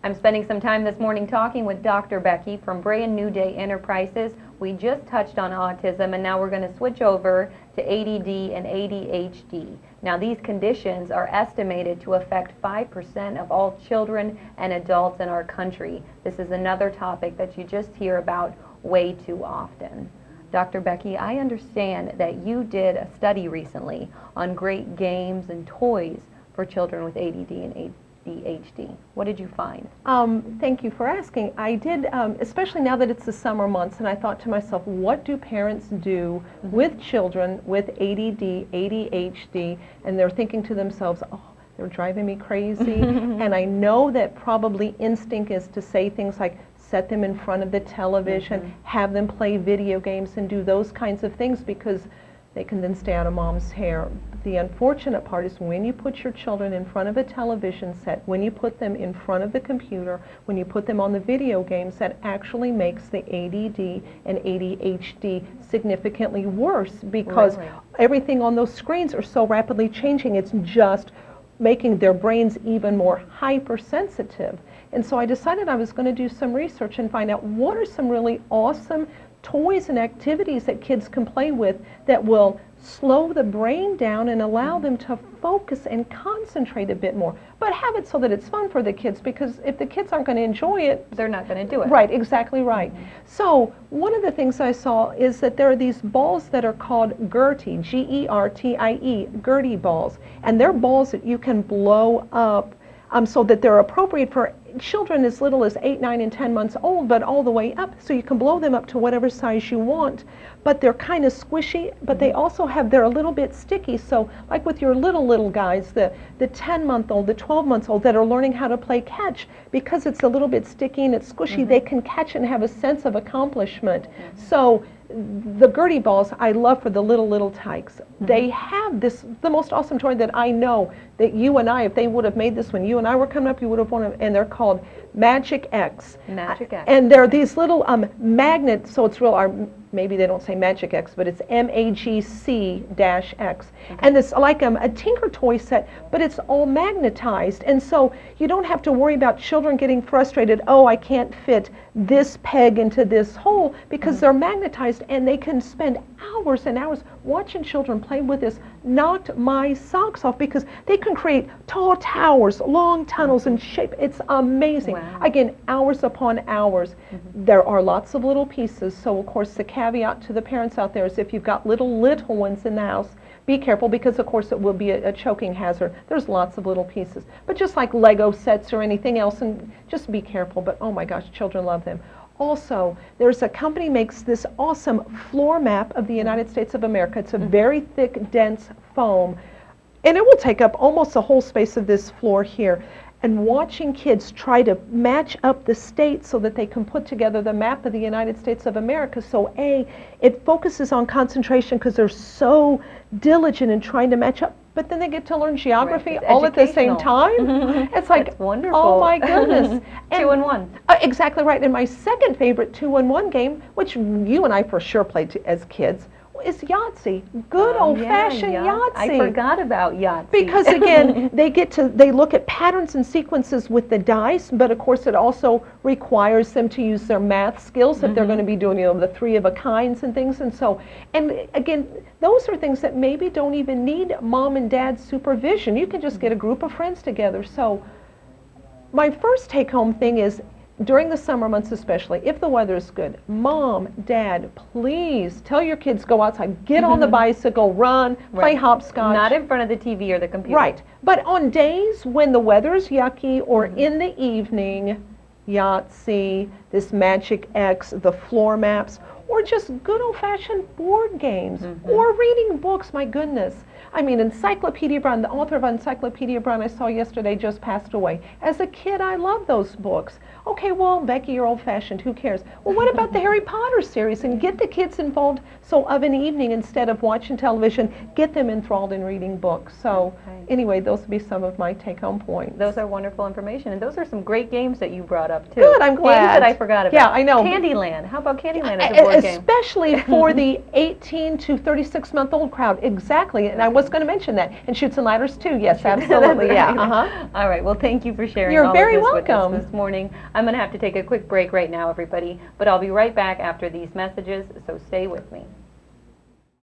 I'm spending some time this morning talking with Dr. Becky from Brand New Day Enterprises. We just touched on autism, and now we're going to switch over to ADD and ADHD. Now, these conditions are estimated to affect 5% of all children and adults in our country. This is another topic that you just hear about way too often. Dr. Becky, I understand that you did a study recently on great games and toys for children with ADD and ADHD. What did you find? Thank you for asking. I did, especially now that it's the summer months, and I thought to myself, what do parents do with children with ADD, ADHD, and they're thinking to themselves, oh, they're driving me crazy. And I know that probably instinct is to say things like, set them in front of the television, have them play video games and do those kinds of things because they can then stay out of mom's hair. The unfortunate part is when you put your children in front of a television set, when you put them in front of the computer, when you put them on the video games, that actually makes the ADD and ADHD significantly worse because everything on those screens are so rapidly changing. It's just making their brains even more hypersensitive. And so I decided I was going to do some research and find out what are some really awesome toys and activities that kids can play with that will slow the brain down and allow them to focus and concentrate a bit more. But have it so that it's fun for the kids, because if the kids aren't going to enjoy it, they're not going to do it. Right, exactly right. So one of the things I saw is that there are these balls that are called Gertie, G-E-R-T-I-E, Gertie balls. And they're balls that you can blow up so that they're appropriate for children as little as 8, 9, and 10 months old, but all the way up. So you can blow them up to whatever size you want. But they're kind of squishy, but they also they're a little bit sticky. So like with your little guys, the 10-month-old, the 12-month-old that are learning how to play catch, because it's a little bit sticky and it's squishy, they can catch and have a sense of accomplishment. So the Gertie balls I love for the little tykes. They have the most awesome toy that I know that you and I, if they would have made this when you and I were coming up, you would have wanted, and they're called Magic X. Magic X. And they're these little magnets, so it's real, maybe they don't say Magic X, but it's MAGC-X. And it's like a Tinker toy set, but it's all magnetized. And so you don't have to worry about children getting frustrated, oh, I can't fit this peg into this hole, because they're magnetized, and they can spend hours and hours watching children play with this. Knocked my socks off, because they can create tall towers, long tunnels, and shape. It's amazing. Wow. Again, hours upon hours. There are lots of little pieces, so of course the caveat to the parents out there is if you've got little ones in the house, be careful, because of course it will be a choking hazard. There's lots of little pieces. But just like Lego sets or anything else, and just be careful. But oh my gosh, children love them. Also, there's a company makes this awesome floor map of the United States of America. It's a very thick, dense foam, and it will take up almost the whole space of this floor here. And watching kids try to match up the states so that they can put together the map of the United States of America. So it focuses on concentration because they're so diligent in trying to match up, but then they get to learn geography all at the same time. It's like, that's wonderful. Oh my goodness. And, 2 in 1. Exactly right. And my second favorite 2-in-1 game, which you and I for sure played as kids, is Yahtzee. Good old-fashioned Yahtzee. I forgot about Yahtzee. Because again, they look at patterns and sequences with the dice, but of course it also requires them to use their math skills if they're going to be doing, the 3 of a kinds and things. And so, and again, those are things that maybe don't even need mom and dad's supervision. You can just get a group of friends together. So my first take-home thing is, during the summer months especially, if the weather is good, mom, dad, please tell your kids go outside, get on the bicycle, run, play hopscotch. Not in front of the TV or the computer. Right. But on days when the weather is yucky or in the evening, Yahtzee, this Magic X, the floor maps, or just good old-fashioned board games or reading books, my goodness. I mean, Encyclopedia Brown, the author of Encyclopedia Brown I saw yesterday just passed away. As a kid, I loved those books. Okay, well, Becky, you're old-fashioned, who cares? Well, what about the Harry Potter series? And get the kids involved, so of an evening, instead of watching television, get them enthralled in reading books. So anyway, those would be some of my take-home points. Those are wonderful information, and those are some great games that you brought up, too. Good, I'm glad. Games that I forgot about. Yeah, I know. Candyland. How about Candyland as a board game? Especially for the 18 to 36-month-old crowd. Exactly. And I was going to mention that. And Chutes and Ladders too, yes, absolutely, yeah. All right, well, thank you for sharing You're all very of this welcome. with us this morning. I'm going to have to take a quick break right now, everybody, but I'll be right back after these messages, so stay with me.